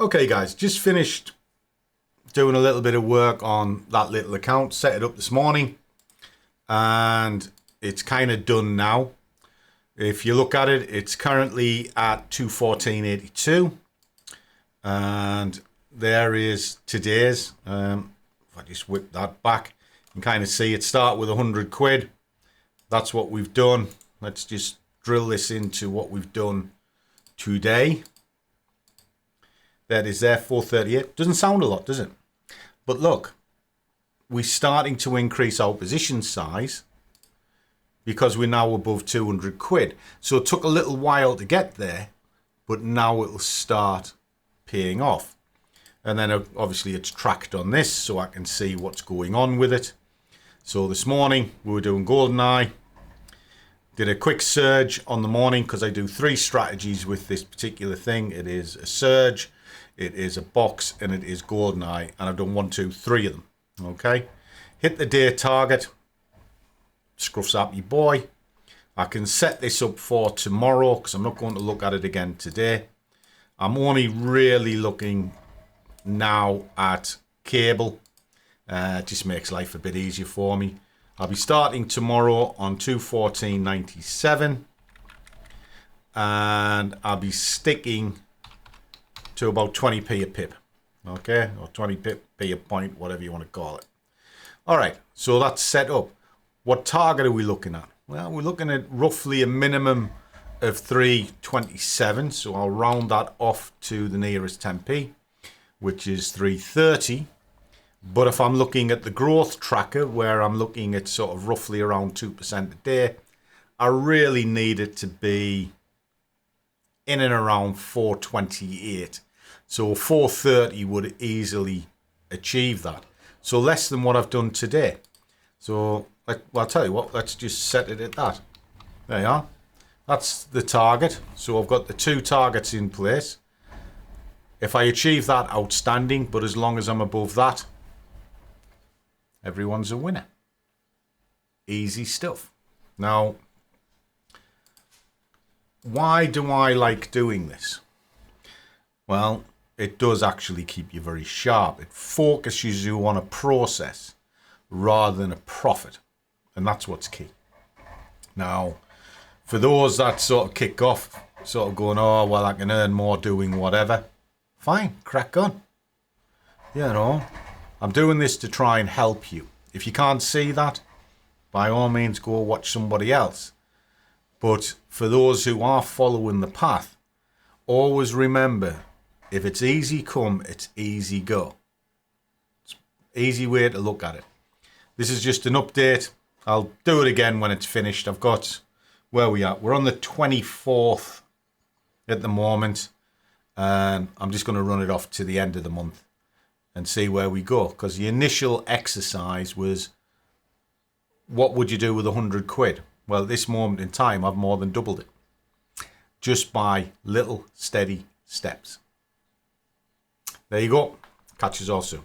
Okay guys, just finished doing a little bit of work on that little account, set it up this morning, and it's kind of done now. If you look at it, it's currently at 214.82, and there is today's. If I just whip that back, you can kind of see it start with 100 quid. That's what we've done. Let's just drill this into what we've done today. That is there, 438. Doesn't sound a lot, does it? But look, we're starting to increase our position size because we're now above 200 quid. So it took a little while to get there, but now it'll start paying off. And then obviously it's tracked on this, so I can see what's going on with it. So this morning we were doing GoldenEye. Did a quick surge on the morning because I do 3 strategies with this particular thing. It is a surge, it is a box, and it is GoldenEye. And I've done 1, 2, 3 of them. Okay. Hit the day target. Scruff's happy boy. I can set this up for tomorrow because I'm not going to look at it again today. I'm only really looking now at cable. It just makes life a bit easier for me. I'll be starting tomorrow on 214.97, and I'll be sticking to about 20p a pip, okay, or 20p a point, whatever you want to call it. All right, so that's set up. What target are we looking at? Well, we're looking at roughly a minimum of 327, so I'll round that off to the nearest 10p, which is 330. But if I'm looking at the growth tracker, where I'm looking at sort of roughly around 2% a day, I really need it to be in and around 428. So 430 would easily achieve that. So less than what I've done today. So well, I'll tell you what, let's just set it at that. There you are. That's the target. So I've got the 2 targets in place. If I achieve that, outstanding. But as long as I'm above that, everyone's a winner. Easy stuff. Now, why do I like doing this? Well, it does actually keep you very sharp. It focuses you on a process rather than a profit. And that's what's key. Now, for those that sort of kick off, sort of going, oh, well, I can earn more doing whatever. Fine, crack on. You know, I'm doing this to try and help you. If you can't see that, by all means, go watch somebody else. But for those who are following the path, always remember, if it's easy come, it's easy go. It's an easy way to look at it. This is just an update. I'll do it again when it's finished. I've got, where we are? We're on the 24th at the moment. And I'm just going to run it off to the end of the month and see where we go. Because the initial exercise was, what would you do with 100 quid? Well, at this moment in time, I've more than doubled it. Just by little steady steps. There you go. Catch us all soon.